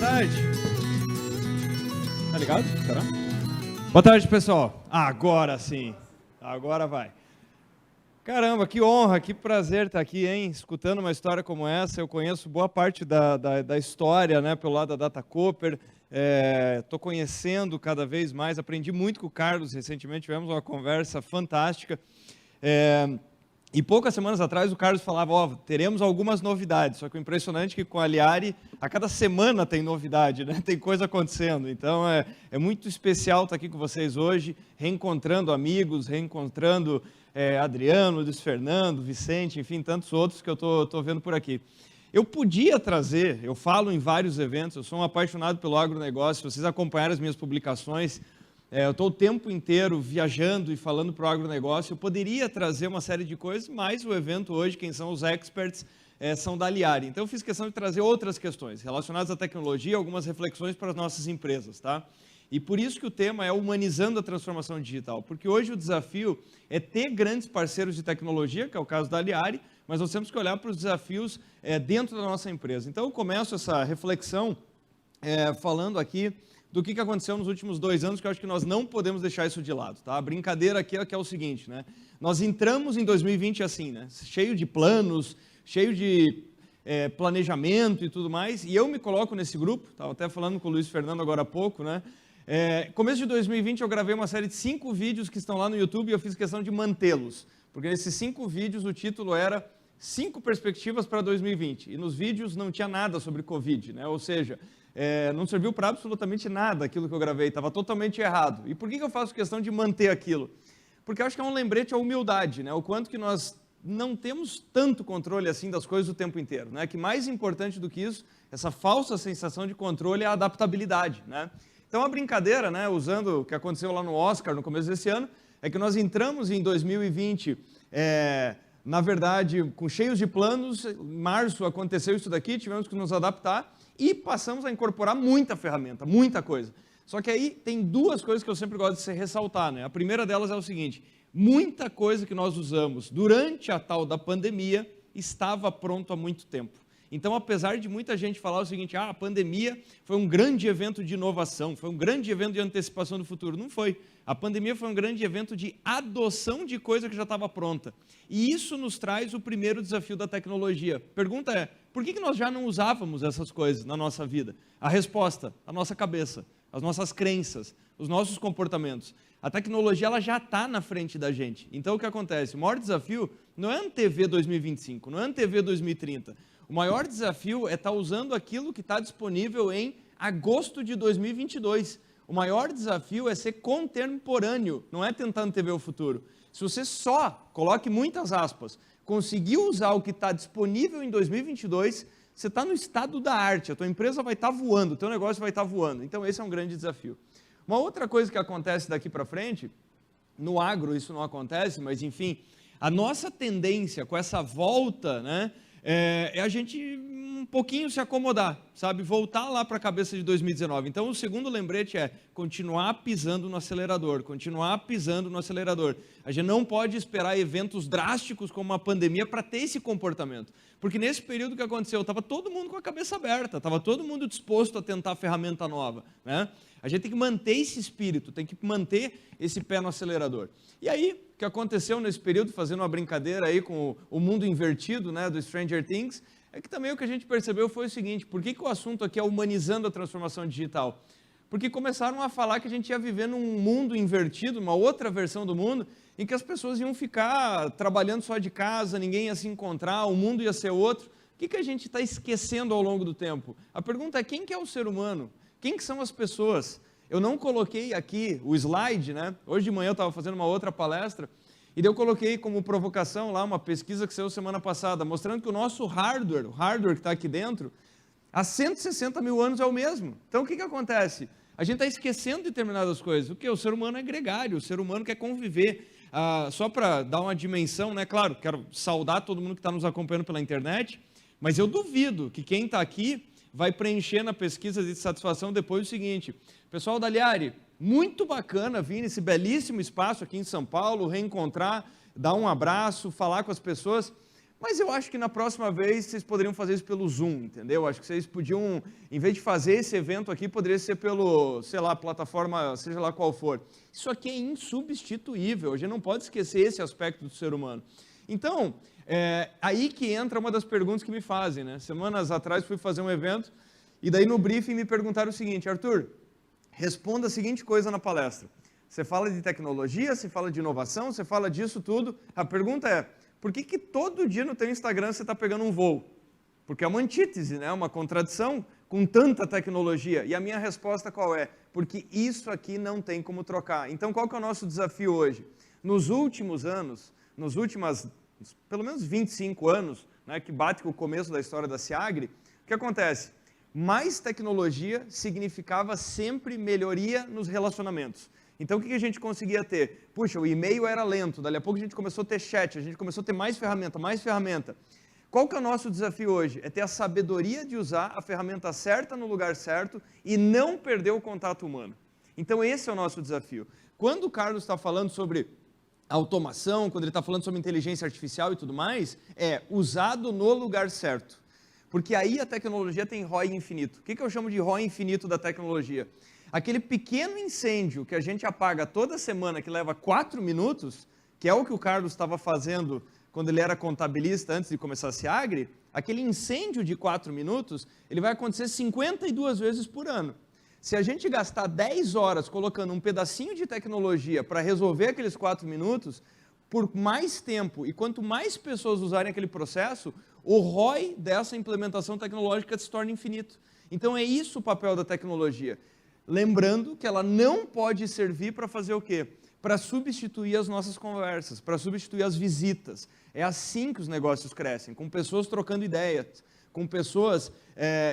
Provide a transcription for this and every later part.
tarde. Tá ligado? Será? Boa tarde, pessoal. Agora sim. Agora vai. Caramba, que honra, que prazer estar aqui, hein? Escutando uma história como essa. Eu conheço boa parte da história, né, pelo lado da Data Cooper. Estou conhecendo cada vez mais. Aprendi muito com o Carlos recentemente. Tivemos uma conversa fantástica. E poucas semanas atrás o Carlos falava, teremos algumas novidades, só que o impressionante é que com a Aliari, a cada semana tem novidade, né? Tem coisa acontecendo. Então é muito especial estar aqui com vocês hoje, reencontrando amigos, reencontrando Adriano, Luiz Fernando, Vicente, enfim, tantos outros que eu estou vendo por aqui. Eu podia trazer, eu falo em vários eventos, eu sou um apaixonado pelo agronegócio, se vocês acompanharem as minhas publicações, eu estou o tempo inteiro viajando e falando para o agronegócio. Eu poderia trazer uma série de coisas, mas o evento hoje, quem são os experts, são da Aliari. Então eu fiz questão de trazer outras questões relacionadas à tecnologia, algumas reflexões para as nossas empresas, tá? E por isso que o tema é humanizando a transformação digital, porque hoje o desafio é ter grandes parceiros de tecnologia, que é o caso da Aliari, mas nós temos que olhar para os desafios dentro da nossa empresa. Então eu começo essa reflexão falando aqui do que aconteceu nos últimos 2 anos, que eu acho que nós não podemos deixar isso de lado, tá? A brincadeira aqui é o seguinte, né? Nós entramos em 2020 assim, né? Cheio de planos, cheio de planejamento e tudo mais, e eu me coloco nesse grupo, estava até falando com o Luiz Fernando agora há pouco, né? Começo de 2020 eu gravei uma série de 5 vídeos que estão lá no YouTube e eu fiz questão de mantê-los, porque nesses 5 vídeos o título era 5 perspectivas para 2020, e nos vídeos não tinha nada sobre Covid, né? Ou seja, não serviu para absolutamente nada aquilo que eu gravei, estava totalmente errado. E por que eu faço questão de manter aquilo? Porque eu acho que é um lembrete à humildade, né? O quanto que nós não temos tanto controle assim das coisas o tempo inteiro, né? Que mais importante do que isso, essa falsa sensação de controle é a adaptabilidade, né? Então a brincadeira, né, usando o que aconteceu lá no Oscar no começo desse ano, é que nós entramos em 2020, na verdade, cheios de planos. Em março aconteceu isso daqui, tivemos que nos adaptar, e passamos a incorporar muita ferramenta, muita coisa. Só que aí tem 2 coisas que eu sempre gosto de ressaltar, né? A primeira delas é o seguinte: muita coisa que nós usamos durante a tal da pandemia estava pronto há muito tempo. Então, apesar de muita gente falar o seguinte, a pandemia foi um grande evento de inovação, foi um grande evento de antecipação do futuro. Não foi. A pandemia foi um grande evento de adoção de coisa que já estava pronta. E isso nos traz o primeiro desafio da tecnologia. Pergunta é, por que nós já não usávamos essas coisas na nossa vida? A resposta, a nossa cabeça, as nossas crenças, os nossos comportamentos. A tecnologia ela já está na frente da gente. Então, o que acontece? O maior desafio não é antever 2025, não é antever 2030. O maior desafio é estar usando aquilo que está disponível em agosto de 2022. O maior desafio é ser contemporâneo, não é tentar antever o futuro. Se você só, coloque muitas aspas, conseguir usar o que está disponível em 2022, você está no estado da arte, a tua empresa vai estar voando, o teu negócio vai estar voando. Então esse é um grande desafio. Uma outra coisa que acontece daqui para frente, no agro isso não acontece, mas enfim, a nossa tendência com essa volta, né, é a gente um pouquinho se acomodar, sabe? Voltar lá para a cabeça de 2019. Então, o segundo lembrete é continuar pisando no acelerador, continuar pisando no acelerador. A gente não pode esperar eventos drásticos como uma pandemia para ter esse comportamento. Porque nesse período que aconteceu, estava todo mundo com a cabeça aberta, estava todo mundo disposto a tentar ferramenta nova, né? A gente tem que manter esse espírito, tem que manter esse pé no acelerador. E aí, o que aconteceu nesse período, fazendo uma brincadeira aí com o mundo invertido, né, do Stranger Things, é que também o que a gente percebeu foi o seguinte: por que o assunto aqui é humanizando a transformação digital? Porque começaram a falar que a gente ia viver num mundo invertido, uma outra versão do mundo, em que as pessoas iam ficar trabalhando só de casa, ninguém ia se encontrar, o mundo ia ser outro. O que a gente está esquecendo ao longo do tempo? A pergunta é: quem que é o ser humano? Quem que são as pessoas? Eu não coloquei aqui o slide, né? Hoje de manhã eu estava fazendo uma outra palestra, e daí eu coloquei como provocação lá uma pesquisa que saiu semana passada, mostrando que o nosso hardware, o hardware que está aqui dentro, há 160 mil anos é o mesmo. Então o que acontece? A gente está esquecendo determinadas coisas. O que? O ser humano é gregário, o ser humano quer conviver. Só para dar uma dimensão, né? Claro, quero saudar todo mundo que está nos acompanhando pela internet, mas eu duvido que quem está aqui vai preencher na pesquisa de satisfação depois o seguinte: pessoal da Aliari, muito bacana vir nesse belíssimo espaço aqui em São Paulo, reencontrar, dar um abraço, falar com as pessoas, Mas eu acho que na próxima vez vocês poderiam fazer isso pelo Zoom, entendeu? Acho que vocês podiam, em vez de fazer esse evento aqui, poderia ser pelo, sei lá, plataforma, seja lá qual for. Isso aqui é insubstituível, a gente não pode esquecer esse aspecto do ser humano. Então, aí que entra uma das perguntas que me fazem, né? Semanas atrás fui fazer um evento, e daí no briefing me perguntaram o seguinte: Arthur, responda a seguinte coisa na palestra. Você fala de tecnologia, você fala de inovação, você fala disso tudo. A pergunta é, por que todo dia no teu Instagram você está pegando um voo? Porque é uma antítese, né? Uma contradição com tanta tecnologia. E a minha resposta qual é? Porque isso aqui não tem como trocar. Então qual que é o nosso desafio hoje? Nos últimos anos, pelo menos 25 anos, né, que bate com o começo da história da Seagre, o que acontece? Mais tecnologia significava sempre melhoria nos relacionamentos. Então, o que a gente conseguia ter? Puxa, o e-mail era lento, dali a pouco a gente começou a ter chat, a gente começou a ter mais ferramenta, mais ferramenta. Qual que é o nosso desafio hoje? É ter a sabedoria de usar a ferramenta certa no lugar certo e não perder o contato humano. Então, esse é o nosso desafio. Quando o Carlos está falando sobre automação, quando ele está falando sobre inteligência artificial e tudo mais, é usado no lugar certo. Porque aí a tecnologia tem ROI infinito. O que eu chamo de ROI infinito da tecnologia? Aquele pequeno incêndio que a gente apaga toda semana, que leva 4 minutos, que é o que o Carlos estava fazendo quando ele era contabilista antes de começar a Seagre, aquele incêndio de 4 minutos, ele vai acontecer 52 vezes por ano. Se a gente gastar 10 horas colocando um pedacinho de tecnologia para resolver aqueles 4 minutos, por mais tempo e quanto mais pessoas usarem aquele processo, o ROI dessa implementação tecnológica se torna infinito. Então é isso o papel da tecnologia. Lembrando que ela não pode servir para fazer o quê? Para substituir as nossas conversas, para substituir as visitas. É assim que os negócios crescem, com pessoas trocando ideias, com pessoas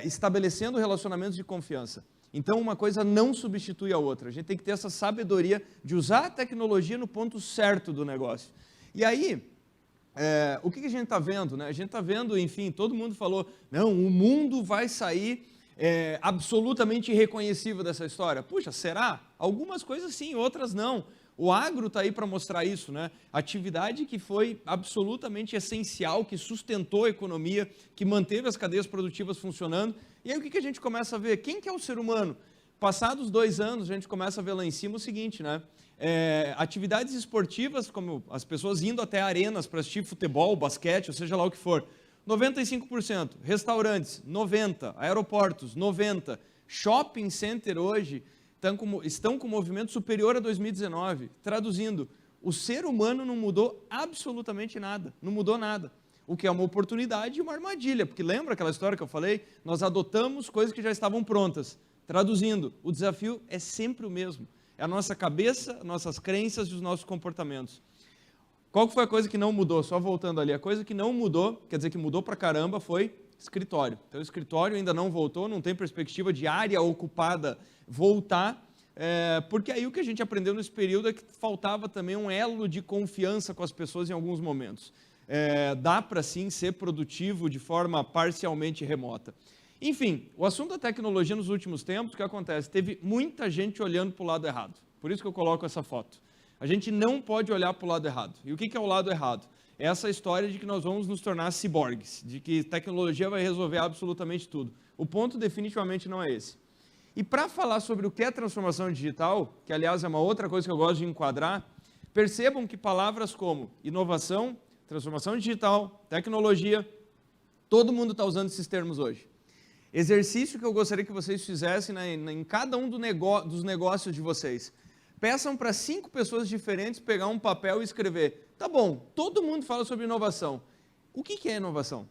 estabelecendo relacionamentos de confiança. Então, uma coisa não substitui a outra. A gente tem que ter essa sabedoria de usar a tecnologia no ponto certo do negócio. E aí, o que a gente está vendo, né? A gente está vendo, enfim, todo mundo falou, não, o mundo vai sair absolutamente irreconhecível dessa história. Puxa, será? Algumas coisas sim, outras não. O agro está aí para mostrar isso, né? Atividade que foi absolutamente essencial, que sustentou a economia, que manteve as cadeias produtivas funcionando. E aí o que a gente começa a ver? Quem que é o ser humano? Passados 2 anos, a gente começa a ver lá em cima o seguinte, né? Atividades esportivas, como as pessoas indo até arenas para assistir futebol, basquete, ou seja lá o que for, 95%, restaurantes, 90%, aeroportos, 90%, shopping center hoje estão com movimento superior a 2019, traduzindo, o ser humano não mudou absolutamente nada, não mudou nada, o que é uma oportunidade e uma armadilha, porque lembra aquela história que eu falei? Nós adotamos coisas que já estavam prontas, traduzindo, o desafio é sempre o mesmo, é a nossa cabeça, nossas crenças e os nossos comportamentos. Qual foi a coisa que não mudou? Só voltando ali, a coisa que não mudou, quer dizer que mudou pra caramba, foi escritório. Então o escritório ainda não voltou, não tem perspectiva de área ocupada voltar, porque aí o que a gente aprendeu nesse período é que faltava também um elo de confiança com as pessoas em alguns momentos. Dá para sim ser produtivo de forma parcialmente remota. Enfim, o assunto da tecnologia nos últimos tempos, o que acontece? Teve muita gente olhando para o lado errado, por isso que eu coloco essa foto. A gente não pode olhar para o lado errado. E o que é o lado errado? É essa história de que nós vamos nos tornar ciborgues, de que tecnologia vai resolver absolutamente tudo. O ponto definitivamente não é esse. E para falar sobre o que é transformação digital, que aliás é uma outra coisa que eu gosto de enquadrar, percebam que palavras como inovação, transformação digital, tecnologia, todo mundo está usando esses termos hoje. Exercício que eu gostaria que vocês fizessem em cada um dos negócios de vocês. Peçam para 5 pessoas diferentes pegar um papel e escrever. Tá bom, todo mundo fala sobre inovação. O que é inovação?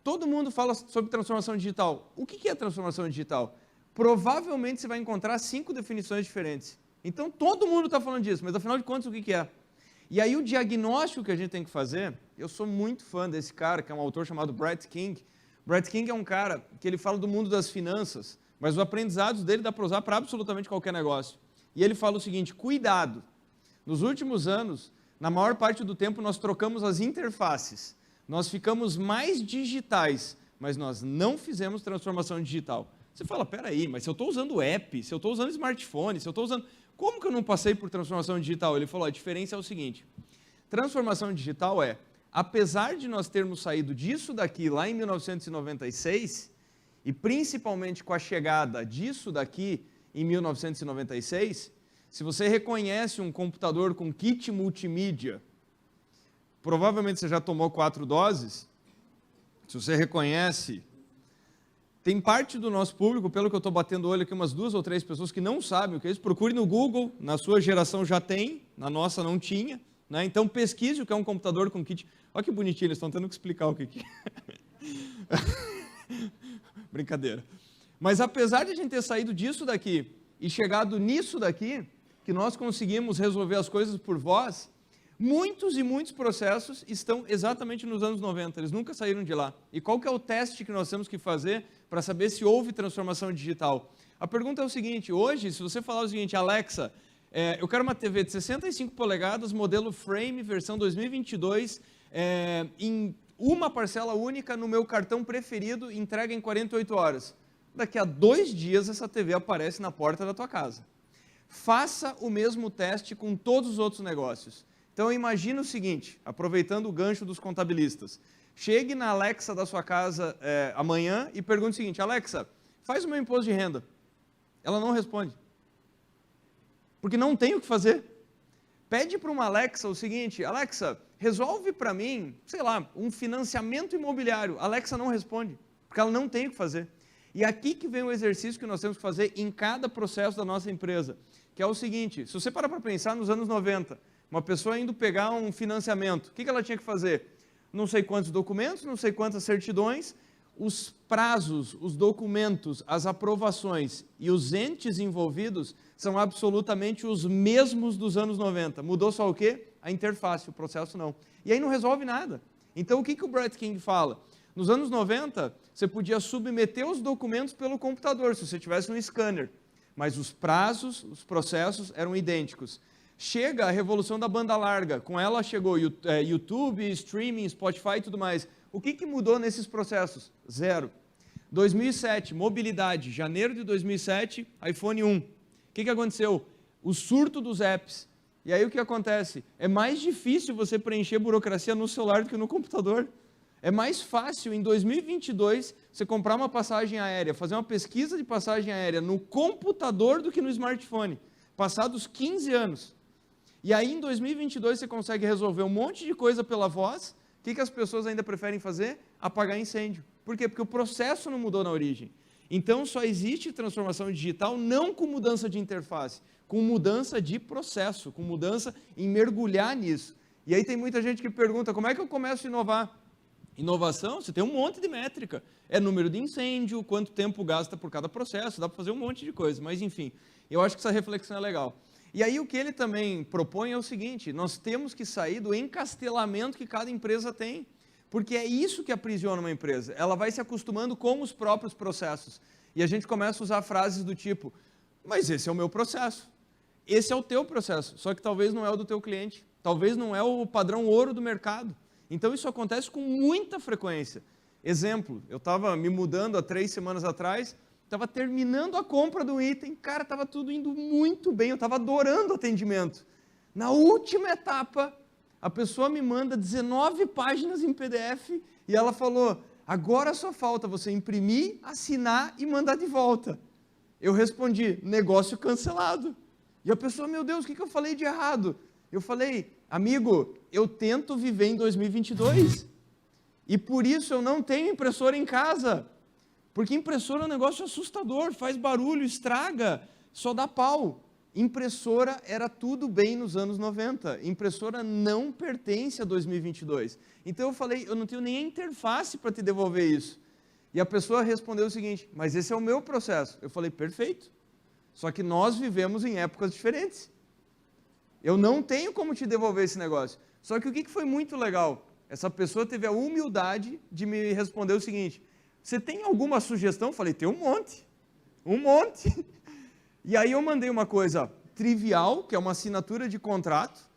Todo mundo fala sobre transformação digital. O que é transformação digital? Provavelmente você vai encontrar 5 definições diferentes. Então todo mundo está falando disso, mas afinal de contas o que é? E aí o diagnóstico que a gente tem que fazer, eu sou muito fã desse cara, que é um autor chamado Brett King. Brett King é um cara que ele fala do mundo das finanças, mas os aprendizados dele dá para usar para absolutamente qualquer negócio. E ele fala o seguinte, cuidado, nos últimos anos, na maior parte do tempo nós trocamos as interfaces, nós ficamos mais digitais, mas nós não fizemos transformação digital. Você fala, peraí, mas se eu estou usando app, se eu estou usando smartphone, se eu estou usando... Como que eu não passei por transformação digital? Ele falou, a diferença é o seguinte, transformação digital é apesar de nós termos saído disso daqui lá em 1996, e principalmente com a chegada disso daqui em 1996, se você reconhece um computador com kit multimídia, provavelmente você já tomou 4 doses, se você reconhece, tem parte do nosso público, pelo que eu estou batendo o olho aqui, umas 2 ou 3 pessoas que não sabem o que é isso, procure no Google, na sua geração já tem, na nossa não tinha, né? Então pesquise o que é um computador com kit. Olha que bonitinho, eles estão tendo que explicar o que é. Brincadeira. Mas apesar de a gente ter saído disso daqui e chegado nisso daqui, que nós conseguimos resolver as coisas por voz, muitos e muitos processos estão exatamente nos anos 90, eles nunca saíram de lá. E qual que é o teste que nós temos que fazer para saber se houve transformação digital? A pergunta é o seguinte, hoje, se você falar o seguinte, Alexa, eu quero uma TV de 65 polegadas, modelo Frame, versão 2022, em uma parcela única no meu cartão preferido, entrega em 48 horas. Daqui a 2 dias essa TV aparece na porta da tua casa. Faça o mesmo teste com todos os outros negócios. Então imagina o seguinte, aproveitando o gancho dos contabilistas, chegue na Alexa da sua casa amanhã e pergunte o seguinte, Alexa, faz o meu imposto de renda. Ela não responde, porque não tem o que fazer. Pede para uma Alexa o seguinte, Alexa, resolve para mim, sei lá, um financiamento imobiliário. A Alexa não responde, porque ela não tem o que fazer. E aqui que vem o exercício que nós temos que fazer em cada processo da nossa empresa, que é o seguinte, se você parar para pensar nos anos 90, uma pessoa indo pegar um financiamento, o que ela tinha que fazer? Não sei quantos documentos, não sei quantas certidões, os prazos, os documentos, as aprovações e os entes envolvidos são absolutamente os mesmos dos anos 90. Mudou só o quê? A interface, o processo não. E aí não resolve nada. Então o que o Brett King fala? Nos anos 90, você podia submeter os documentos pelo computador, se você tivesse um scanner, mas os prazos, os processos eram idênticos. Chega a revolução da banda larga, com ela chegou YouTube, streaming, Spotify e tudo mais. O que mudou nesses processos? Zero. 2007, mobilidade, janeiro de 2007, iPhone 1. O que aconteceu? O surto dos apps. E aí o que acontece? É mais difícil você preencher burocracia no celular do que no computador. É mais fácil, em 2022, você comprar uma passagem aérea, fazer uma pesquisa de passagem aérea no computador do que no smartphone, passados 15 anos. E aí, em 2022, você consegue resolver um monte de coisa pela voz. O que as pessoas ainda preferem fazer? Apagar incêndio. Por quê? Porque o processo não mudou na origem. Então, só existe transformação digital não com mudança de interface, com mudança de processo, com mudança em mergulhar nisso. E aí tem muita gente que pergunta, como é que eu começo a inovar? Inovação, você tem um monte de métrica. É número de incêndio, quanto tempo gasta por cada processo, dá para fazer um monte de coisa. Mas, enfim, eu acho que essa reflexão é legal. E aí o que ele também propõe é o seguinte, nós temos que sair do encastelamento que cada empresa tem, porque é isso que aprisiona uma empresa, ela vai se acostumando com os próprios processos, e a gente começa a usar frases do tipo, mas esse é o meu processo, esse é o teu processo, só que talvez não é o do teu cliente, talvez não é o padrão ouro do mercado, então isso acontece com muita frequência. Exemplo, eu estava me mudando há 3 semanas atrás, estava terminando a compra do item, cara, estava tudo indo muito bem, eu estava adorando o atendimento. Na última etapa, a pessoa me manda 19 páginas em PDF e ela falou, agora só falta você imprimir, assinar e mandar de volta. Eu respondi, negócio cancelado. E a pessoa, meu Deus, o que eu falei de errado? Eu falei, amigo, eu tento viver em 2022 e por isso eu não tenho impressora em casa. Porque impressora é um negócio assustador, faz barulho, estraga, só dá pau. Impressora era tudo bem nos anos 90. Impressora não pertence a 2022. Então eu falei, eu não tenho nem a interface para te devolver isso. E a pessoa respondeu o seguinte, mas esse é o meu processo. Eu falei, perfeito. Só que nós vivemos em épocas diferentes. Eu não tenho como te devolver esse negócio. Só que o que foi muito legal? Essa pessoa teve a humildade de me responder o seguinte, você tem alguma sugestão? Eu falei, tem um monte. Um monte. E aí eu mandei uma coisa trivial, que é uma assinatura de contrato.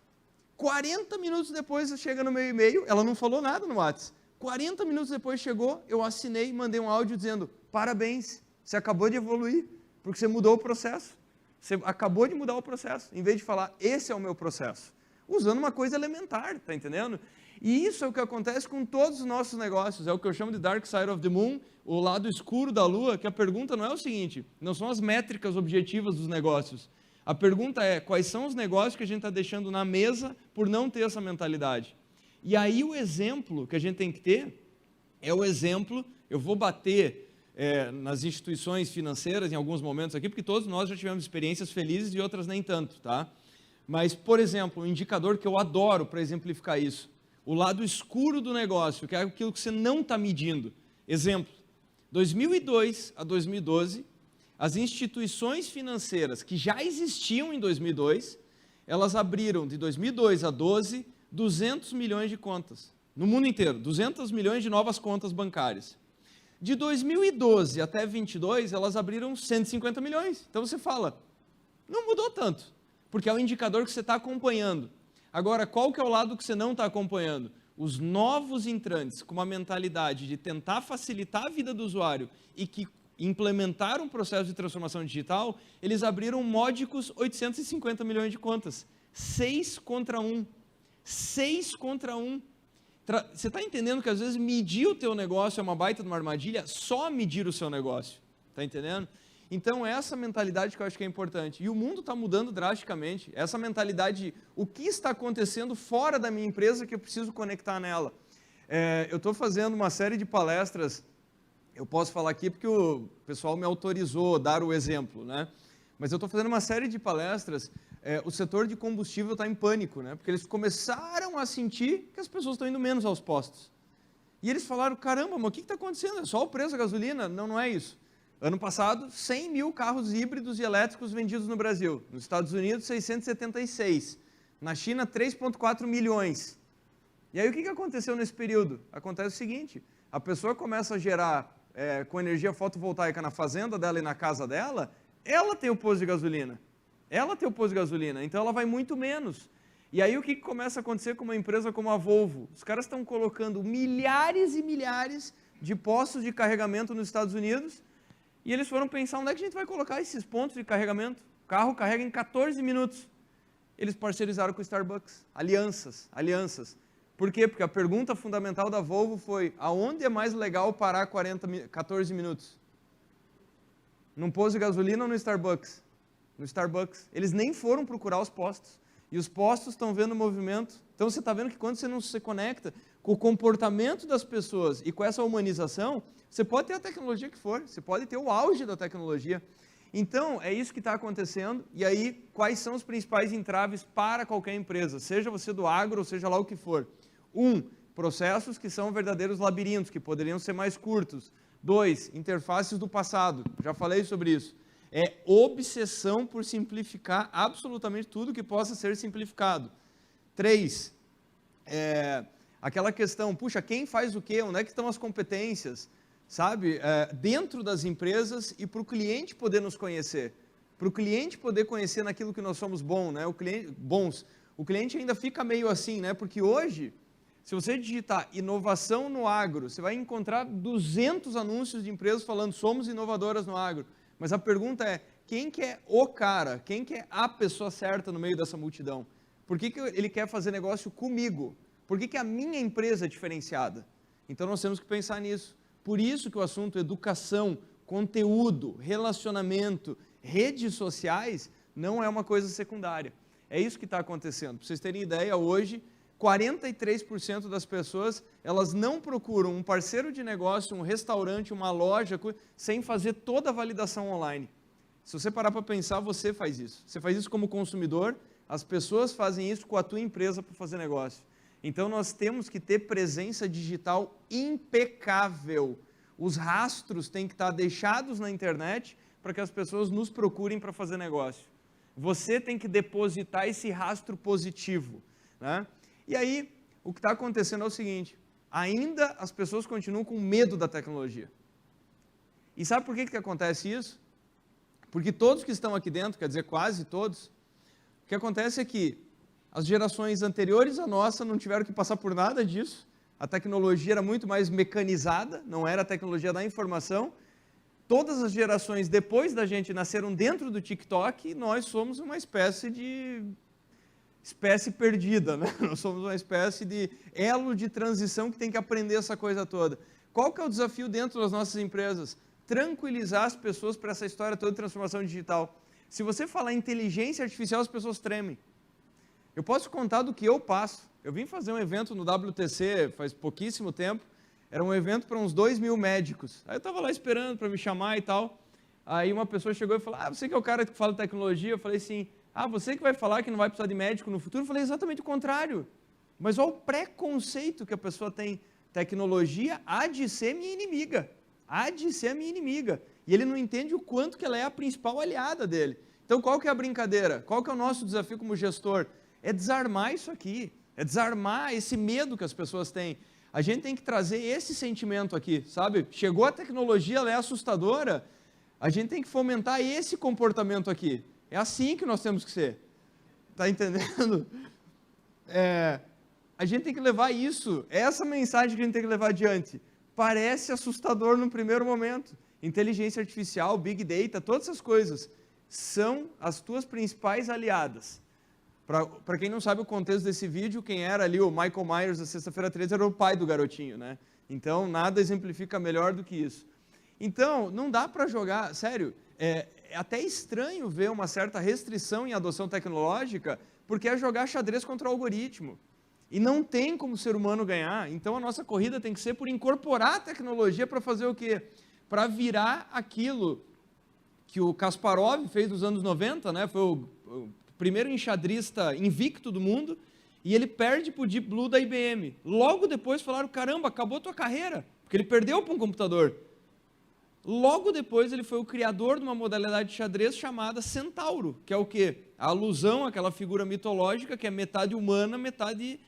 40 minutos depois chega no meu e-mail, ela não falou nada no WhatsApp. 40 minutos depois chegou, eu assinei, mandei um áudio dizendo, parabéns, você acabou de evoluir, porque você mudou o processo. Você acabou de mudar o processo, em vez de falar, esse é o meu processo. Usando uma coisa elementar, tá entendendo? E isso é o que acontece com todos os nossos negócios, é o que eu chamo de Dark Side of the Moon, o lado escuro da lua, que a pergunta não é o seguinte, não são as métricas objetivas dos negócios, a pergunta é, quais são os negócios que a gente está deixando na mesa por não ter essa mentalidade? E aí o exemplo que a gente tem que ter é o exemplo, eu vou bater nas instituições financeiras em alguns momentos aqui, porque todos nós já tivemos experiências felizes e outras nem tanto, tá? Mas, por exemplo, um indicador que eu adoro para exemplificar isso, o lado escuro do negócio, que é aquilo que você não está medindo. Exemplo, 2002 a 2012, as instituições financeiras que já existiam em 2002, elas abriram de 2002 a 12, 200 milhões de contas, no mundo inteiro, 200 milhões de novas contas bancárias. De 2012 até 2022, elas abriram 150 milhões. Então você fala, não mudou tanto, porque é o indicador que você está acompanhando. Agora, qual que é o lado que você não está acompanhando? Os novos entrantes com uma mentalidade de tentar facilitar a vida do usuário e que implementaram um processo de transformação digital, eles abriram módicos 850 milhões de contas. 6 contra 1. 6 contra 1. Você está entendendo que às vezes medir o teu negócio é uma baita de uma armadilha? Só medir o seu negócio. Está entendendo? Então, essa mentalidade que eu acho que é importante. E o mundo está mudando drasticamente. Essa mentalidade, o que está acontecendo fora da minha empresa que eu preciso conectar nela. Eu estou fazendo uma série de palestras, eu posso falar aqui porque o pessoal me autorizou a dar o exemplo, né? Mas eu estou fazendo uma série de palestras, o setor de combustível está em pânico, né? Porque eles começaram a sentir que as pessoas estão indo menos aos postos. E eles falaram, caramba, mas o que está acontecendo? É só o preço da gasolina? Não, não é isso. Ano passado, 100 mil carros híbridos e elétricos vendidos no Brasil. Nos Estados Unidos, 676. Na China, 3,4 milhões. E aí, o que aconteceu nesse período? Acontece o seguinte, a pessoa começa a gerar com energia fotovoltaica na fazenda dela e na casa dela, ela tem o posto de gasolina. Ela tem o posto de gasolina, então ela vai muito menos. E aí, o que começa a acontecer com uma empresa como a Volvo? Os caras estão colocando milhares e milhares de postos de carregamento nos Estados Unidos. E eles foram pensar, onde é que a gente vai colocar esses pontos de carregamento? O carro carrega em 14 minutos. Eles parcerizaram com o Starbucks. Alianças. Por quê? Porque a pergunta fundamental da Volvo foi, aonde é mais legal parar 14 minutos? Num posto de gasolina ou no Starbucks? No Starbucks. Eles nem foram procurar os postos. E os postos estão vendo o movimento. Então você está vendo que quando você não se conecta com o comportamento das pessoas e com essa humanização, você pode ter a tecnologia que for, você pode ter o auge da tecnologia. Então, é isso que está acontecendo. E aí, quais são os principais entraves para qualquer empresa? Seja você do agro, ou seja lá o que for. 1, processos que são verdadeiros labirintos, que poderiam ser mais curtos. 2, interfaces do passado. Já falei sobre isso. É obsessão por simplificar absolutamente tudo que possa ser simplificado. 3, aquela questão, puxa, quem faz o quê? Onde é que estão as competências? Sabe? Dentro das empresas e para o cliente poder nos conhecer. Para o cliente poder conhecer naquilo que nós somos bons, né? O cliente ainda fica meio assim, né? Porque hoje, se você digitar inovação no agro, você vai encontrar 200 anúncios de empresas falando somos inovadoras no agro. Mas a pergunta é, quem que é o cara? Quem que é a pessoa certa no meio dessa multidão? Por que ele quer fazer negócio comigo? Por que a minha empresa é diferenciada? Então nós temos que pensar nisso. Por isso que o assunto educação, conteúdo, relacionamento, redes sociais, não é uma coisa secundária. É isso que está acontecendo. Para vocês terem ideia, hoje, 43% das pessoas, elas não procuram um parceiro de negócio, um restaurante, uma loja, sem fazer toda a validação online. Se você parar para pensar, você faz isso. Você faz isso como consumidor, as pessoas fazem isso com a tua empresa para fazer negócio. Então, nós temos que ter presença digital impecável. Os rastros têm que estar deixados na internet para que as pessoas nos procurem para fazer negócio. Você tem que depositar esse rastro positivo, né? E aí, o que está acontecendo é o seguinte, ainda as pessoas continuam com medo da tecnologia. E sabe por que acontece isso? Porque todos que estão aqui dentro, quer dizer, quase todos, o que acontece é que as gerações anteriores à nossa não tiveram que passar por nada disso, a tecnologia era muito mais mecanizada, não era a tecnologia da informação. Todas as gerações depois da gente nasceram dentro do TikTok e nós somos uma espécie de espécie perdida, né? Nós somos uma espécie de elo de transição que tem que aprender essa coisa toda. Qual que é o desafio dentro das nossas empresas? Tranquilizar as pessoas para essa história toda de transformação digital. Se você falar inteligência artificial, as pessoas tremem. Eu posso contar do que eu passo. Eu vim fazer um evento no WTC faz pouquíssimo tempo, era um evento para uns 2.000 médicos. Aí eu estava lá esperando para me chamar e tal. Aí uma pessoa chegou e falou, você que é o cara que fala de tecnologia? Eu falei assim, você que vai falar que não vai precisar de médico no futuro? Eu falei exatamente o contrário. Mas olha o preconceito que a pessoa tem. Tecnologia há de ser minha inimiga. Há de ser minha inimiga. E ele não entende o quanto que ela é a principal aliada dele. Então qual que é a brincadeira? Qual que é o nosso desafio como gestor? É desarmar isso aqui. É desarmar esse medo que as pessoas têm. A gente tem que trazer esse sentimento aqui, sabe? Chegou a tecnologia, ela é assustadora. A gente tem que fomentar esse comportamento aqui. É assim que nós temos que ser. Está entendendo? A gente tem que levar isso, essa mensagem que a gente tem que levar adiante. Parece assustador no primeiro momento. Inteligência artificial, Big Data, todas essas coisas são as tuas principais aliadas. Para quem não sabe o contexto desse vídeo, quem era ali o Michael Myers da Sexta-feira 13 era o pai do garotinho, né? Então, nada exemplifica melhor do que isso. Então, não dá para jogar, sério, é até estranho ver uma certa restrição em adoção tecnológica, porque é jogar xadrez contra o algoritmo. E não tem como o ser humano ganhar, então a nossa corrida tem que ser por incorporar a tecnologia para fazer o quê? Para virar aquilo que o Kasparov fez nos anos 90, né? Foi o primeiro enxadrista invicto do mundo, e ele perde para o Deep Blue da IBM. Logo depois falaram, caramba, acabou a tua carreira, porque ele perdeu para um computador. Logo depois ele foi o criador de uma modalidade de xadrez chamada Centauro, que é o quê? A alusão àquela figura mitológica que é metade humana, metade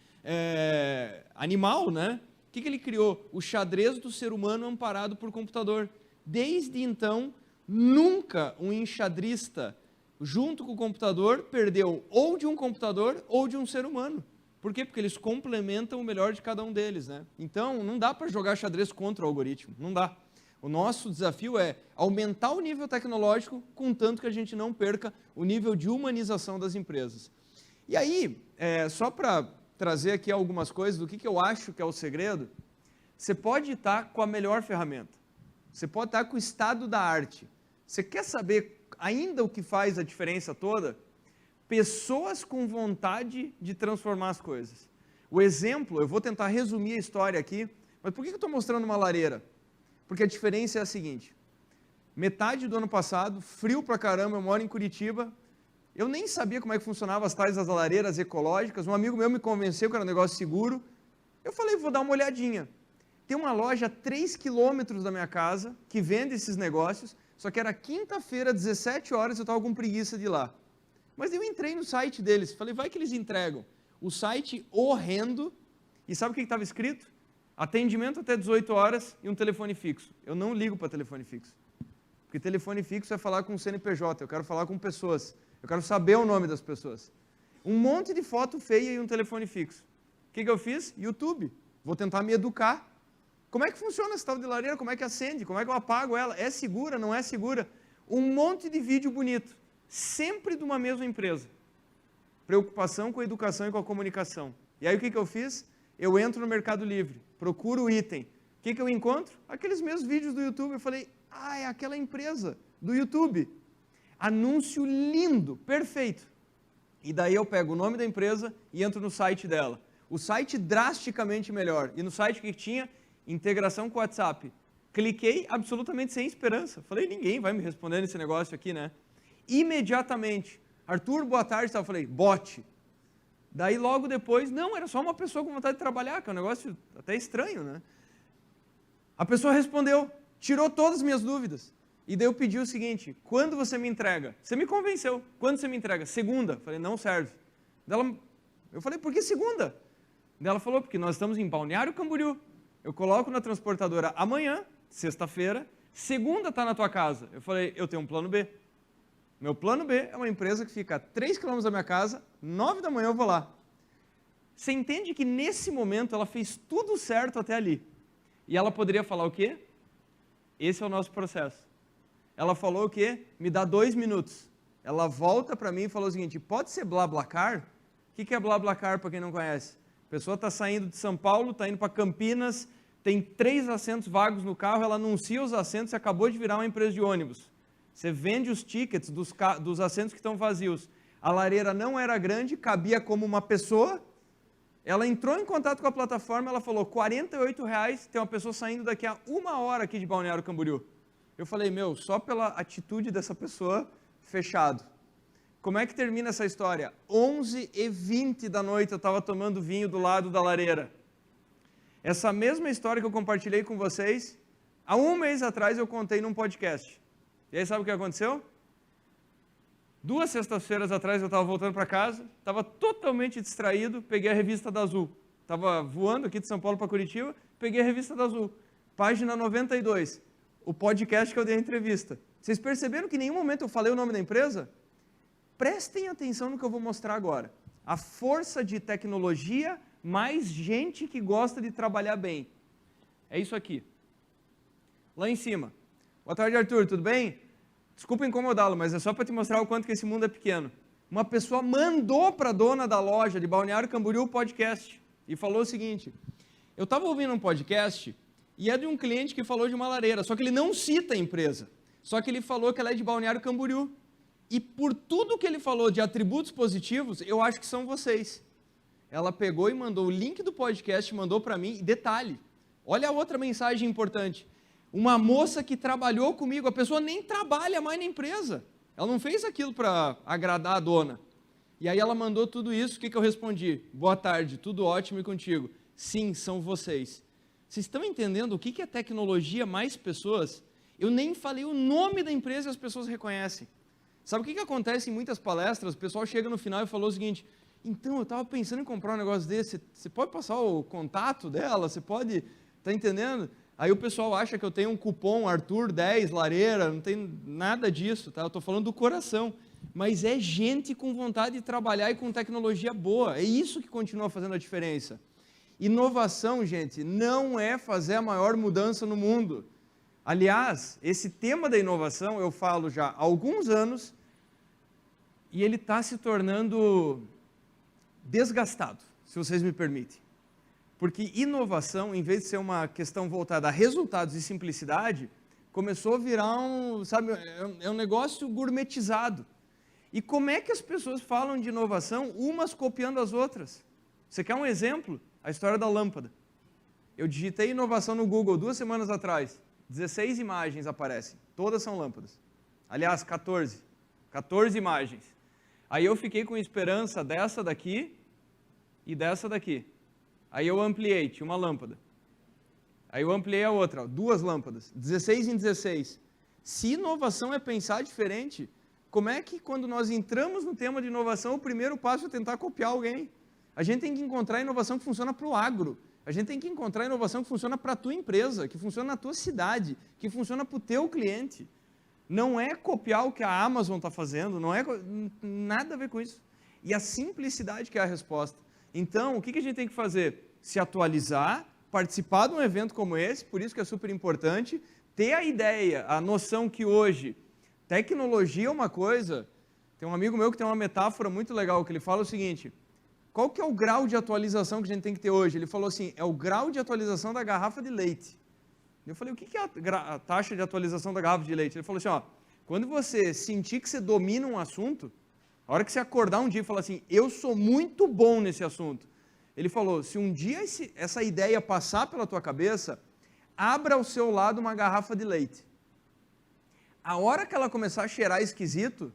animal, né? O que ele criou? O xadrez do ser humano amparado por computador. Desde então, nunca um enxadrista junto com o computador perdeu ou de um computador ou de um ser humano. Por quê? Porque eles complementam o melhor de cada um deles, né? Então, não dá para jogar xadrez contra o algoritmo, não dá. O nosso desafio é aumentar o nível tecnológico, contanto que a gente não perca o nível de humanização das empresas. E aí, só para trazer aqui algumas coisas do que eu acho que é o segredo, você pode estar com a melhor ferramenta, você pode estar com o estado da arte. Você quer saber ainda o que faz a diferença toda? Pessoas com vontade de transformar as coisas. O exemplo, eu vou tentar resumir a história aqui, mas por que eu estou mostrando uma lareira? Porque a diferença é a seguinte, metade do ano passado, frio pra caramba, eu moro em Curitiba, eu nem sabia como é que funcionava as tais das lareiras ecológicas, um amigo meu me convenceu que era um negócio seguro, eu falei, vou dar uma olhadinha. Tem uma loja a 3 quilômetros da minha casa, que vende esses negócios, só que era quinta-feira, 17 horas, eu estava com preguiça de ir lá. Mas eu entrei no site deles, falei, vai que eles entregam. O site horrendo, e sabe o que estava escrito? Atendimento até 18 horas e um telefone fixo. Eu não ligo para telefone fixo. Porque telefone fixo é falar com o CNPJ, eu quero falar com pessoas. Eu quero saber o nome das pessoas. Um monte de foto feia e um telefone fixo. O que eu fiz? YouTube. Vou tentar me educar. Como é que funciona essa tal de lareira? Como é que acende? Como é que eu apago ela? É segura? Não é segura? Um monte de vídeo bonito. Sempre de uma mesma empresa. Preocupação com a educação e com a comunicação. E aí o que eu fiz? Eu entro no Mercado Livre, procuro o item. O que eu encontro? Aqueles mesmos vídeos do YouTube. Eu falei, é aquela empresa do YouTube. Anúncio lindo, perfeito. E daí eu pego o nome da empresa e entro no site dela. O site drasticamente melhor. E no site que tinha? Integração com o WhatsApp. Cliquei absolutamente sem esperança. Falei, ninguém vai me responder nesse negócio aqui, né? Imediatamente. Arthur, boa tarde. Eu falei, bot. Daí logo depois, não, era só uma pessoa com vontade de trabalhar, que é um negócio até estranho, né? A pessoa respondeu, tirou todas as minhas dúvidas. E daí eu pedi o seguinte, quando você me entrega? Você me convenceu, quando você me entrega? Segunda. Falei, não serve. Eu falei, por que segunda? Daí ela falou, porque nós estamos em Balneário Camboriú. Eu coloco na transportadora amanhã, sexta-feira, segunda está na tua casa. Eu falei, eu tenho um plano B. Meu plano B é uma empresa que fica a 3 km da minha casa, 9 da manhã eu vou lá. Você entende que nesse momento ela fez tudo certo até ali. E ela poderia falar o quê? Esse é o nosso processo. Ela falou o quê? Me dá 2 minutos. Ela volta para mim e falou o seguinte, pode ser BlaBlaCar? O que é BlaBlaCar, para quem não conhece? A pessoa está saindo de São Paulo, está indo para Campinas, tem 3 assentos vagos no carro, ela anuncia os assentos e acabou de virar uma empresa de ônibus. Você vende os tickets dos assentos que estão vazios. A lareira não era grande, cabia como uma pessoa. Ela entrou em contato com a plataforma, ela falou, R$48, tem uma pessoa saindo daqui a 1 hora aqui de Balneário Camboriú. Eu falei, só pela atitude dessa pessoa, fechado. Como é que termina essa história? 11h20 da noite eu estava tomando vinho do lado da lareira. Essa mesma história que eu compartilhei com vocês, há 1 mês atrás eu contei num podcast. E aí sabe o que aconteceu? 2 sextas-feiras atrás eu estava voltando para casa, estava totalmente distraído, peguei a revista da Azul. Estava voando aqui de São Paulo para Curitiba, peguei a revista da Azul. Página 92, o podcast que eu dei a entrevista. Vocês perceberam que em nenhum momento eu falei o nome da empresa? Prestem atenção no que eu vou mostrar agora. A força de tecnologia, mais gente que gosta de trabalhar bem. É isso aqui. Lá em cima. Boa tarde, Arthur, tudo bem? Desculpa incomodá-lo, mas é só para te mostrar o quanto que esse mundo é pequeno. Uma pessoa mandou para a dona da loja de Balneário Camboriú o podcast e falou o seguinte, eu estava ouvindo um podcast e é de um cliente que falou de uma lareira, só que ele não cita a empresa, só que ele falou que ela é de Balneário Camboriú. E por tudo que ele falou de atributos positivos, eu acho que são vocês. Ela pegou e mandou o link do podcast, mandou para mim, e detalhe, olha a outra mensagem importante. Uma moça que trabalhou comigo, a pessoa nem trabalha mais na empresa. Ela não fez aquilo para agradar a dona. E aí ela mandou tudo isso, o que eu respondi? Boa tarde, tudo ótimo e contigo. Sim, são vocês. Vocês estão entendendo o que é tecnologia mais pessoas? Eu nem falei o nome da empresa e as pessoas reconhecem. Sabe o que acontece em muitas palestras? O pessoal chega no final e falou o seguinte, então eu estava pensando em comprar um negócio desse, você pode passar o contato dela? Você pode, tá entendendo? Aí o pessoal acha que eu tenho um cupom Arthur 10, lareira, não tem nada disso, tá? Eu estou falando do coração. Mas é gente com vontade de trabalhar e com tecnologia boa. É isso que continua fazendo a diferença. Inovação, gente, não é fazer a maior mudança no mundo. Aliás, esse tema da inovação eu falo já há alguns anos e ele está se tornando desgastado, se vocês me permitem. Porque inovação, em vez de ser uma questão voltada a resultados e simplicidade, começou a virar um negócio gourmetizado. E como é que as pessoas falam de inovação, umas copiando as outras? Você quer um exemplo? A história da lâmpada. Eu digitei inovação no Google 2 semanas atrás. 16 imagens aparecem, todas são lâmpadas. Aliás, 14 imagens. Aí eu fiquei com esperança dessa daqui e dessa daqui. Aí eu ampliei, tinha uma lâmpada. Aí eu ampliei a outra, 2 lâmpadas, 16 em 16. Se inovação é pensar diferente, como é que quando nós entramos no tema de inovação, o primeiro passo é tentar copiar alguém? A gente tem que encontrar a inovação que funciona para o agro. A gente tem que encontrar a inovação que funciona para a tua empresa, que funciona na tua cidade, que funciona para o teu cliente. Não é copiar o que a Amazon está fazendo, não é nada a ver com isso. E a simplicidade que é a resposta. Então, o que a gente tem que fazer? Se atualizar, participar de um evento como esse, por isso que é super importante, ter a ideia, a noção que hoje, tecnologia é uma coisa. Tem um amigo meu que tem uma metáfora muito legal, que ele fala o seguinte, qual que é o grau de atualização que a gente tem que ter hoje? Ele falou assim, é o grau de atualização da garrafa de leite. Eu falei, o que é a taxa de atualização da garrafa de leite? Ele falou assim, quando você sentir que você domina um assunto, a hora que você acordar um dia e falar assim, eu sou muito bom nesse assunto. Ele falou, se um dia essa ideia passar pela tua cabeça, abra ao seu lado uma garrafa de leite. A hora que ela começar a cheirar esquisito,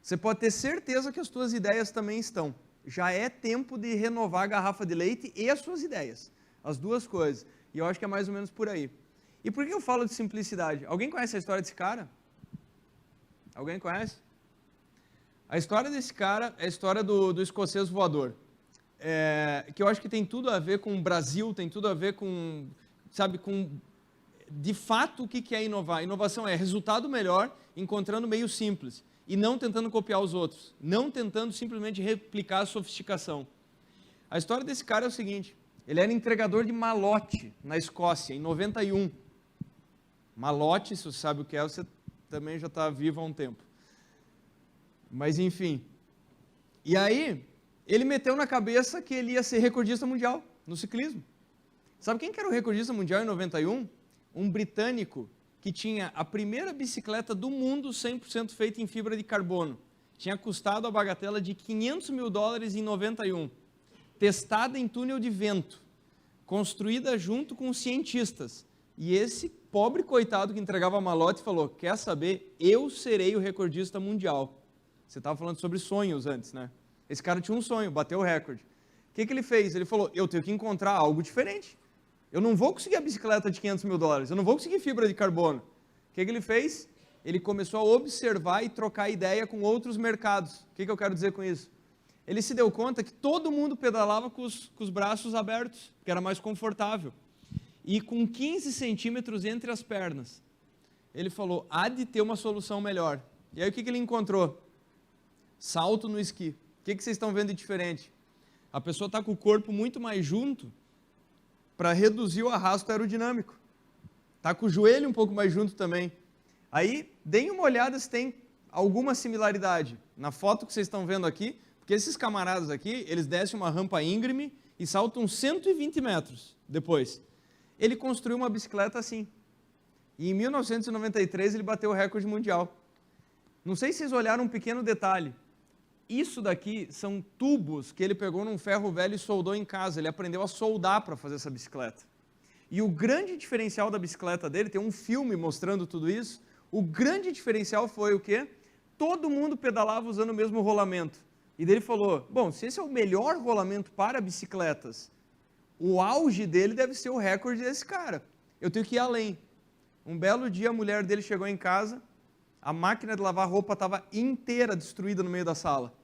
você pode ter certeza que as tuas ideias também estão. Já é tempo de renovar a garrafa de leite e as suas ideias. As duas coisas. E eu acho que é mais ou menos por aí. E por que eu falo de simplicidade? Alguém conhece a história desse cara? Alguém conhece? A história desse cara é a história do escocês voador. Que eu acho que tem tudo a ver com o Brasil, tem tudo a ver com, de fato, o que é inovar. Inovação é resultado melhor, encontrando meio simples. E não tentando copiar os outros. Não tentando simplesmente replicar a sofisticação. A história desse cara é o seguinte. Ele era entregador de malote na Escócia, em 91. Malote, se você sabe o que é, você também já está vivo há um tempo. Mas, enfim. E aí, ele meteu na cabeça que ele ia ser recordista mundial no ciclismo. Sabe quem que era o recordista mundial em 91? Um britânico que tinha a primeira bicicleta do mundo 100% feita em fibra de carbono. Tinha custado a bagatela de $500 mil em 91. Testada em túnel de vento. Construída junto com cientistas. E esse pobre coitado que entregava a malote falou, quer saber, eu serei o recordista mundial. Você estava falando sobre sonhos antes, né? Esse cara tinha um sonho, bateu o recorde. O que ele fez? Ele falou, eu tenho que encontrar algo diferente. Eu não vou conseguir a bicicleta de $500 mil, eu não vou conseguir fibra de carbono. O que ele fez? Ele começou a observar e trocar ideia com outros mercados. O que eu quero dizer com isso? Ele se deu conta que todo mundo pedalava com os braços abertos, que era mais confortável. E com 15 centímetros entre as pernas. Ele falou, há de ter uma solução melhor. E aí o que ele encontrou? Salto no esqui. O que vocês estão vendo de diferente? A pessoa está com o corpo muito mais junto para reduzir o arrasto aerodinâmico. Está com o joelho um pouco mais junto também. Aí, deem uma olhada se tem alguma similaridade. Na foto que vocês estão vendo aqui, porque esses camaradas aqui, eles descem uma rampa íngreme e saltam 120 metros depois. Ele construiu uma bicicleta assim. E em 1993 ele bateu o recorde mundial. Não sei se vocês olharam um pequeno detalhe. Isso daqui são tubos que ele pegou num ferro velho e soldou em casa. Ele aprendeu a soldar para fazer essa bicicleta. E o grande diferencial da bicicleta dele, tem um filme mostrando tudo isso, o grande diferencial foi o quê? Todo mundo pedalava usando o mesmo rolamento. E daí ele falou, bom, se esse é o melhor rolamento para bicicletas, o auge dele deve ser o recorde desse cara. Eu tenho que ir além. Um belo dia a mulher dele chegou em casa, a máquina de lavar roupa estava inteira destruída no meio da sala.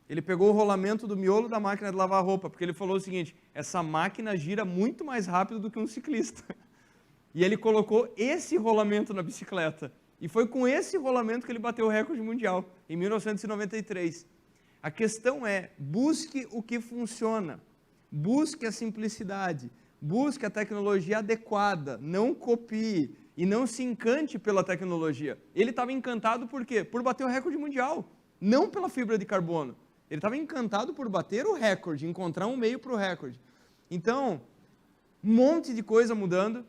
Ele pegou o rolamento do miolo da máquina de lavar roupa, porque ele falou o seguinte, essa máquina gira muito mais rápido do que um ciclista. E ele colocou esse rolamento na bicicleta. E foi com esse rolamento que ele bateu o recorde mundial, em 1993. A questão é, busque o que funciona. Busque a simplicidade. Busque a tecnologia adequada. Não copie. E não se encante pela tecnologia. Ele estava encantado por quê? Por bater o recorde mundial. Não pela fibra de carbono. Ele estava encantado por bater o recorde, encontrar um meio para o recorde. Então, um monte de coisa mudando.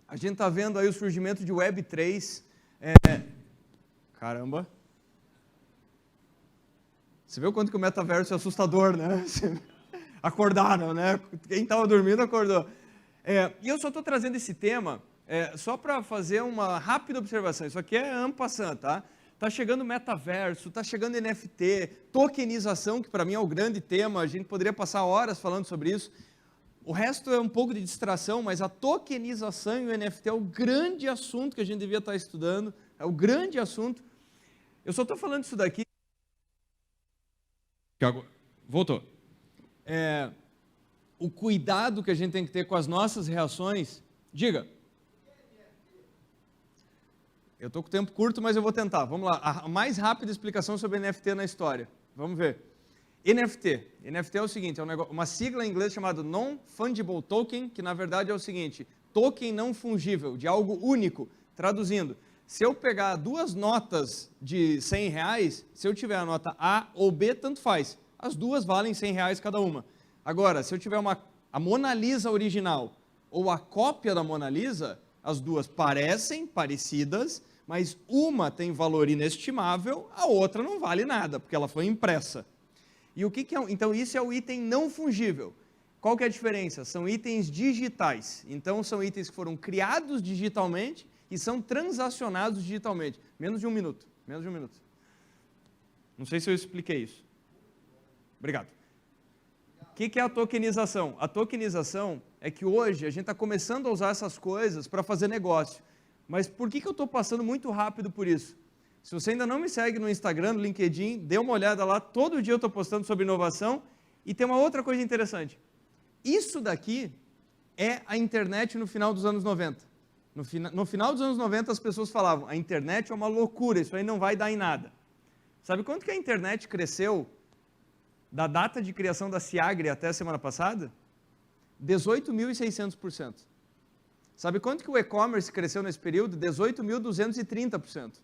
A gente está vendo aí o surgimento de Web3. Caramba. Você viu quanto que o metaverso é assustador, né? Acordaram, né? Quem estava dormindo acordou. E eu só estou trazendo esse tema só para fazer uma rápida observação. Isso aqui é en passant, tá? Está chegando metaverso, está chegando NFT, tokenização, que para mim é o grande tema, a gente poderia passar horas falando sobre isso. O resto é um pouco de distração, mas a tokenização e o NFT é o grande assunto que a gente devia estar estudando, é o grande assunto. Eu só estou falando isso daqui... Voltou. O cuidado que a gente tem que ter com as nossas reações... Diga. Eu estou com o tempo curto, mas eu vou tentar. Vamos lá. A mais rápida explicação sobre NFT na história. Vamos ver. NFT. NFT é o seguinte, é uma sigla em inglês chamada Non-Fungible Token, que na verdade é o seguinte, token não fungível, de algo único. Traduzindo, se eu pegar duas notas de R$100, se eu tiver a nota A ou B, tanto faz. As duas valem R$100 cada uma. Agora, se eu tiver a Mona Lisa original ou a cópia da Mona Lisa, as duas parecem parecidas, mas uma tem valor inestimável, a outra não vale nada, porque ela foi impressa. E o que é? Então, isso é o item não fungível. Qual que é a diferença? São itens digitais. Então, são itens que foram criados digitalmente e são transacionados digitalmente. Menos de um minuto. Menos de um minuto. Não sei se eu expliquei isso. Obrigado. O que é a tokenização? A tokenização é que hoje a gente está começando a usar essas coisas para fazer negócio. Mas por que eu estou passando muito rápido por isso? Se você ainda não me segue no Instagram, no LinkedIn, dê uma olhada lá, todo dia eu estou postando sobre inovação. E tem uma outra coisa interessante. Isso daqui é a internet no final dos anos 90. No final dos anos 90 as pessoas falavam, a internet é uma loucura, isso aí não vai dar em nada. Sabe quanto que a internet cresceu da data de criação da Ciagre até a semana passada? 18.600%. Sabe quanto que o e-commerce cresceu nesse período? 18.230%.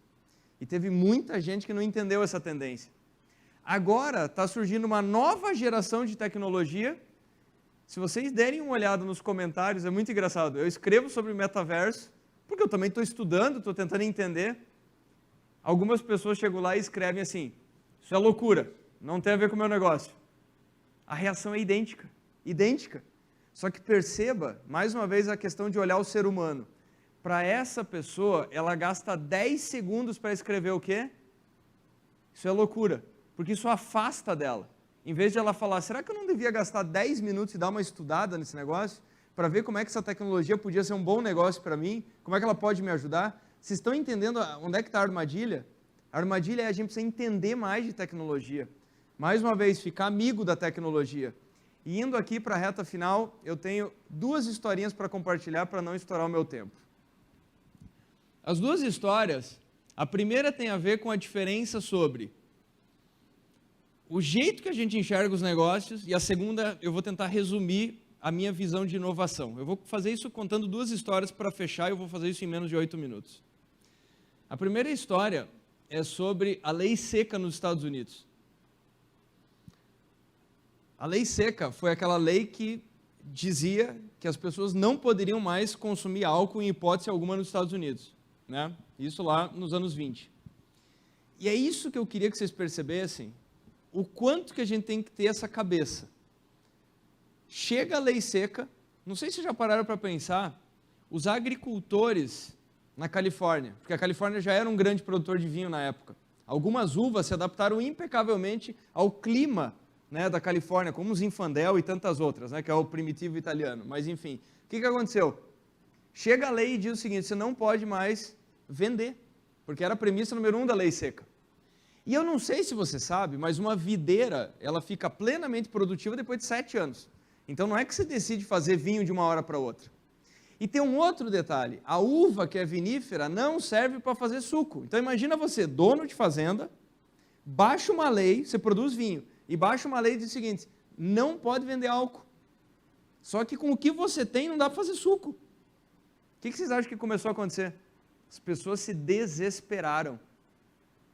E teve muita gente que não entendeu essa tendência. Agora está surgindo uma nova geração de tecnologia. Se vocês derem uma olhada nos comentários, é muito engraçado. Eu escrevo sobre metaverso, porque eu também estou estudando, estou tentando entender. Algumas pessoas chegam lá e escrevem assim, isso é loucura, não tem a ver com o meu negócio. A reação é idêntica, idêntica. Só que perceba, mais uma vez, a questão de olhar o ser humano. Para essa pessoa, ela gasta 10 segundos para escrever o quê? Isso é loucura, porque isso afasta dela. Em vez de ela falar, será que eu não devia gastar 10 minutos e dar uma estudada nesse negócio? Para ver como é que essa tecnologia podia ser um bom negócio para mim? Como é que ela pode me ajudar? Vocês estão entendendo onde é que está a armadilha? A armadilha é a gente precisa entender mais de tecnologia. Mais uma vez, ficar amigo da tecnologia. E indo aqui para a reta final, eu tenho 2 historinhas para compartilhar para não estourar o meu tempo. As 2 histórias, a primeira tem a ver com a diferença sobre o jeito que a gente enxerga os negócios, e a segunda eu vou tentar resumir a minha visão de inovação. Eu vou fazer isso contando 2 histórias para fechar, e eu vou fazer isso em menos de 8 minutos. A primeira história é sobre a lei seca nos Estados Unidos. A lei seca foi aquela lei que dizia que as pessoas não poderiam mais consumir álcool em hipótese alguma nos Estados Unidos, né? Isso lá nos anos 20. E é isso que eu queria que vocês percebessem, o quanto que a gente tem que ter essa cabeça. Chega a lei seca, não sei se vocês já pararam para pensar, os agricultores na Califórnia, porque a Califórnia já era um grande produtor de vinho na época, algumas uvas se adaptaram impecavelmente ao clima, né, da Califórnia, como o Zinfandel e tantas outras, né, que é o primitivo italiano, mas enfim, o que aconteceu? Chega a lei e diz o seguinte, você não pode mais vender, porque era a premissa número 1 da lei seca. E eu não sei se você sabe, mas uma videira, ela fica plenamente produtiva depois de 7 anos. Então não é que você decide fazer vinho de uma hora para outra. E tem um outro detalhe, a uva que é vinífera não serve para fazer suco. Então imagina você, dono de fazenda, baixa uma lei, você produz vinho, e baixa uma lei e diz o seguinte, não pode vender álcool. Só que com o que você tem não dá para fazer suco. O que vocês acham que começou a acontecer? As pessoas se desesperaram.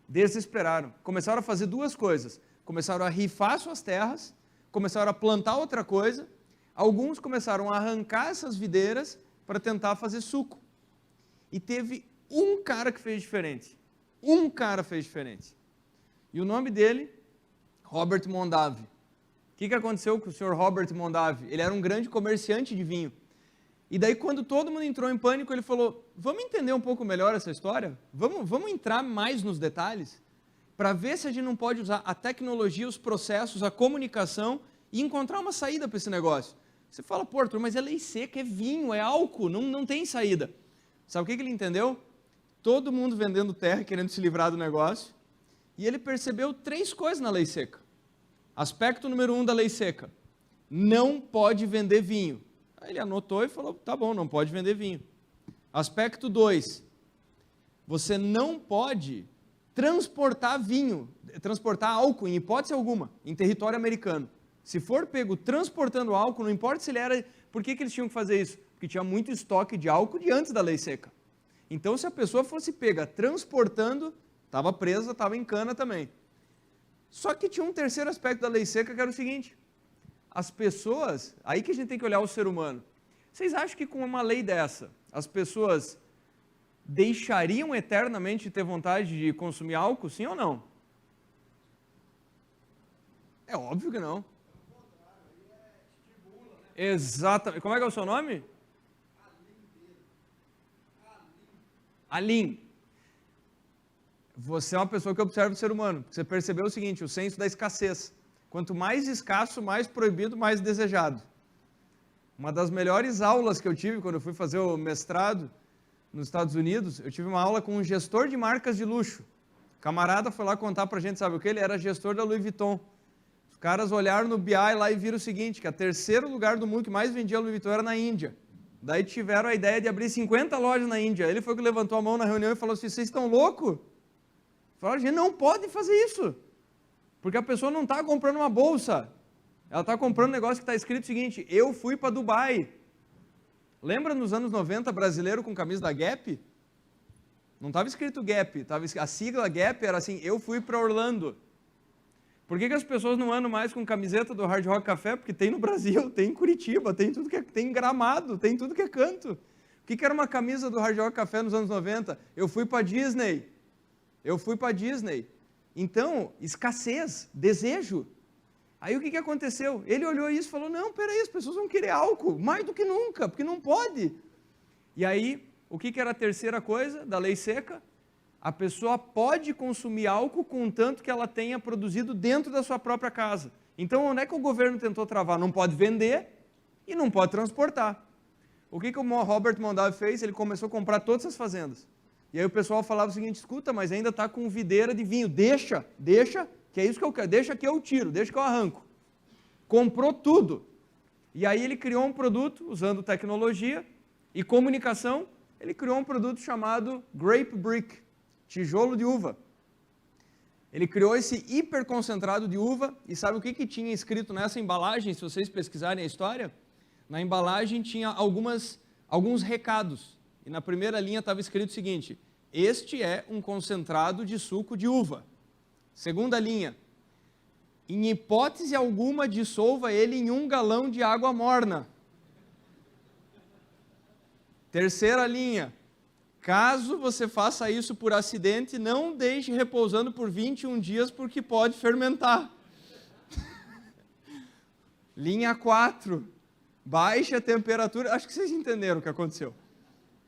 Desesperaram. Começaram a fazer 2 coisas. Começaram a rifar suas terras, começaram a plantar outra coisa. Alguns começaram a arrancar essas videiras para tentar fazer suco. E teve um cara que fez diferente. Um cara fez diferente. E o nome dele, Robert Mondavi. O que aconteceu com o senhor Robert Mondavi? Ele era um grande comerciante de vinho. E daí, quando todo mundo entrou em pânico, ele falou, vamos entender um pouco melhor essa história? Vamos entrar mais nos detalhes? Para ver se a gente não pode usar a tecnologia, os processos, a comunicação e encontrar uma saída para esse negócio. Você fala, pô, Arthur, mas é lei seca, é vinho, é álcool, não tem saída. Sabe o que ele entendeu? Todo mundo vendendo terra, querendo se livrar do negócio. E ele percebeu 3 coisas na lei seca. Aspecto número 1 da lei seca. Não pode vender vinho. Aí ele anotou e falou, tá bom, não pode vender vinho. Aspecto 2. Você não pode transportar vinho, transportar álcool, em hipótese alguma, em território americano. Se for pego transportando álcool, não importa se ele era... Por que eles tinham que fazer isso? Porque tinha muito estoque de álcool de antes da lei seca. Então, se a pessoa fosse pega transportando, estava presa, estava em cana também. Só que tinha um terceiro aspecto da lei seca, que era o seguinte, as pessoas, aí que a gente tem que olhar o ser humano, vocês acham que com uma lei dessa, as pessoas deixariam eternamente de ter vontade de consumir álcool, sim ou não? É óbvio que não. Exatamente. Como é que é o seu nome? Alim. Você é uma pessoa que observa o ser humano. Você percebeu o seguinte, o senso da escassez. Quanto mais escasso, mais proibido, mais desejado. Uma das melhores aulas que eu tive quando eu fui fazer o mestrado nos Estados Unidos, eu tive uma aula com um gestor de marcas de luxo. O camarada foi lá contar pra gente, sabe o que? Ele era gestor da Louis Vuitton. Os caras olharam no BI lá e viram o seguinte, que o terceiro lugar do mundo que mais vendia Louis Vuitton era na Índia. Daí tiveram a ideia de abrir 50 lojas na Índia. Ele foi que levantou a mão na reunião e falou assim, vocês estão loucos? Falaram, a gente não pode fazer isso. Porque a pessoa não está comprando uma bolsa. Ela está comprando um negócio que está escrito o seguinte, eu fui para Dubai. Lembra nos anos 90, brasileiro com camisa da Gap? Não estava escrito Gap, a sigla Gap era assim, eu fui para Orlando. Por que as pessoas não andam mais com camiseta do Hard Rock Café? Porque tem no Brasil, tem em Curitiba, tem tudo que tem em Gramado, tem tudo que é canto. O que era uma camisa do Hard Rock Café nos anos 90? Eu fui para Disney. Então, escassez, desejo. Aí o que aconteceu? Ele olhou isso e falou, não, peraí, as pessoas vão querer álcool, mais do que nunca, porque não pode. E aí, o que era a terceira coisa da lei seca? A pessoa pode consumir álcool contanto que ela tenha produzido dentro da sua própria casa. Então, onde é que o governo tentou travar? Não pode vender e não pode transportar. O que o Robert Mondavi fez? Ele começou a comprar todas as fazendas. E aí o pessoal falava o seguinte, escuta, mas ainda está com videira de vinho, deixa, que é isso que eu quero, deixa que eu tiro, deixa que eu arranco. Comprou tudo. E aí ele criou um produto, usando tecnologia e comunicação, ele criou um produto chamado Grape Brick, tijolo de uva. Ele criou esse hiperconcentrado de uva, e sabe o que tinha escrito nessa embalagem, se vocês pesquisarem a história? Na embalagem tinha alguns recados, e na primeira linha estava escrito o seguinte, este é um concentrado de suco de uva. Segunda linha, em hipótese alguma dissolva ele em 1 galão de água morna. Terceira linha, caso você faça isso por acidente, não deixe repousando por 21 dias, porque pode fermentar. Linha 4, baixe a temperatura. Acho que vocês entenderam o que aconteceu.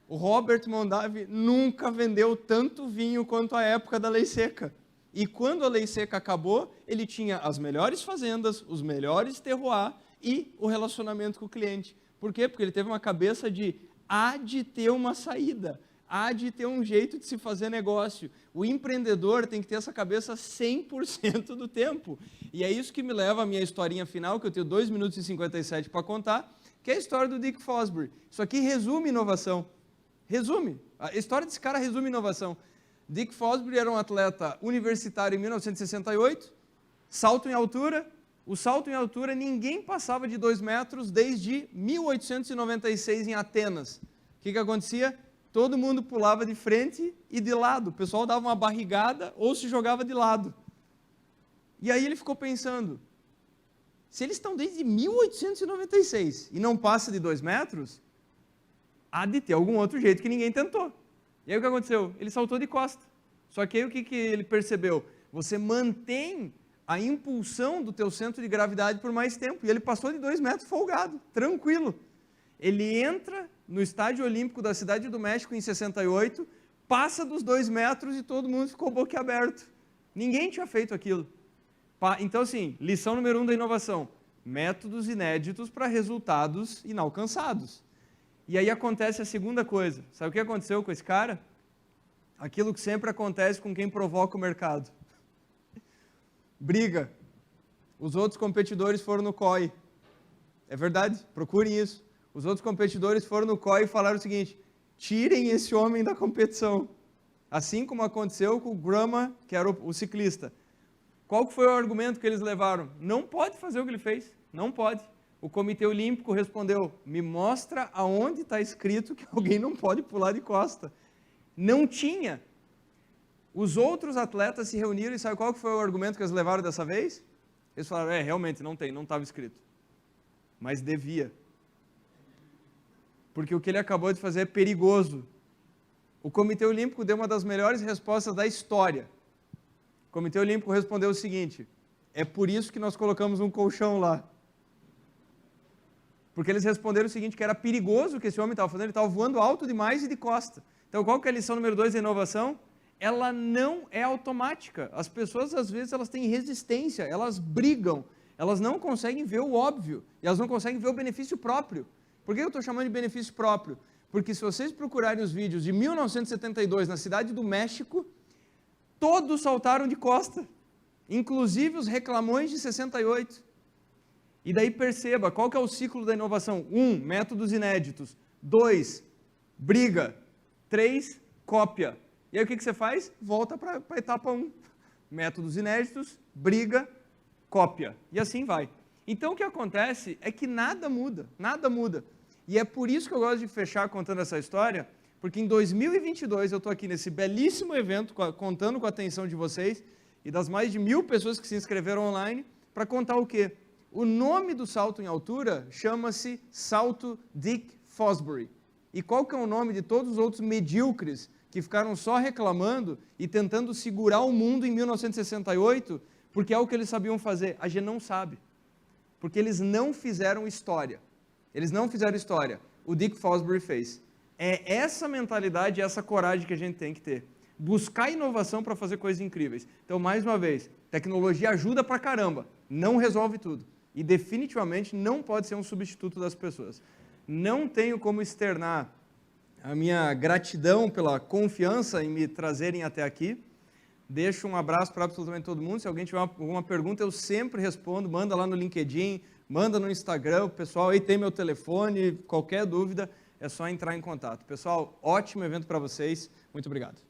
O Robert Mondavi nunca vendeu tanto vinho quanto a época da lei seca. E quando a lei seca acabou, ele tinha as melhores fazendas, os melhores terroir e o relacionamento com o cliente. Por quê? Porque ele teve uma cabeça de há de ter uma saída, há de ter um jeito de se fazer negócio. O empreendedor tem que ter essa cabeça 100% do tempo. E é isso que me leva à minha historinha final, que eu tenho 2 minutos e 57 para contar, que é a história do Dick Fosbury. Isso aqui resume inovação. Resume. A história desse cara resume inovação. Dick Fosbury era um atleta universitário em 1968, salto em altura. O salto em altura, ninguém passava de 2 metros desde 1896 em Atenas. O que acontecia? Todo mundo pulava de frente e de lado. O pessoal dava uma barrigada ou se jogava de lado. E aí ele ficou pensando, se eles estão desde 1896 e não passa de 2 metros, há de ter algum outro jeito que ninguém tentou. E aí o que aconteceu? Ele saltou de costa. Só que aí o que ele percebeu? Você mantém a impulsão do teu centro de gravidade por mais tempo. E ele passou de 2 metros folgado, tranquilo. Ele entra no Estádio Olímpico da Cidade do México em 68, passa dos 2 metros e todo mundo ficou boquiaberto. Ninguém tinha feito aquilo. Então, assim, lição número 1 da inovação. Métodos inéditos para resultados inalcançados. E aí acontece a segunda coisa. Sabe o que aconteceu com esse cara? Aquilo que sempre acontece com quem provoca o mercado. Briga. Os outros competidores foram no COI. É verdade, procurem isso. Os outros competidores foram no COI e falaram o seguinte, tirem esse homem da competição. Assim como aconteceu com o Graham, que era o ciclista. Qual que foi o argumento que eles levaram? Não pode fazer o que ele fez, não pode. O Comitê Olímpico respondeu, me mostra aonde está escrito que alguém não pode pular de costa. Não tinha. Os outros atletas se reuniram e sabe qual que foi o argumento que eles levaram dessa vez? Eles falaram, realmente não tem, não estava escrito. Mas devia. Porque o que ele acabou de fazer é perigoso. O Comitê Olímpico deu uma das melhores respostas da história. O Comitê Olímpico respondeu o seguinte, é por isso que nós colocamos um colchão lá. Porque eles responderam o seguinte, que era perigoso o que esse homem estava fazendo, ele estava voando alto demais e de costa. Então, qual que é a lição número 2 da inovação? Ela não é automática. As pessoas, às vezes, elas têm resistência, elas brigam, elas não conseguem ver o óbvio, e elas não conseguem ver o benefício próprio. Por que eu estou chamando de benefício próprio? Porque se vocês procurarem os vídeos de 1972, na cidade do México, todos saltaram de costa, inclusive os reclamões de 68. E daí perceba, qual que é o ciclo da inovação? 1, métodos inéditos. 2, briga. 3, cópia. E aí o que você faz? Volta para a etapa 1. Métodos inéditos, briga, cópia. E assim vai. Então o que acontece é que nada muda, nada muda. E é por isso que eu gosto de fechar contando essa história, porque em 2022 eu estou aqui nesse belíssimo evento, contando com a atenção de vocês, e das mais de 1.000 pessoas que se inscreveram online para contar o quê? O nome do salto em altura chama-se Salto Dick Fosbury. E qual que é o nome de todos os outros medíocres que ficaram só reclamando e tentando segurar o mundo em 1968, porque é o que eles sabiam fazer? A gente não sabe. Porque eles não fizeram história. Eles não fizeram história. O Dick Fosbury fez. É essa mentalidade, essa coragem que a gente tem que ter. Buscar inovação para fazer coisas incríveis. Então, mais uma vez, tecnologia ajuda pra caramba, não resolve tudo. E definitivamente não pode ser um substituto das pessoas. Não tenho como externar a minha gratidão pela confiança em me trazerem até aqui. Deixo um abraço para absolutamente todo mundo. Se alguém tiver alguma pergunta, eu sempre respondo. Manda lá no LinkedIn, manda no Instagram. O pessoal aí tem meu telefone. Qualquer dúvida, é só entrar em contato. Pessoal, ótimo evento para vocês. Muito obrigado.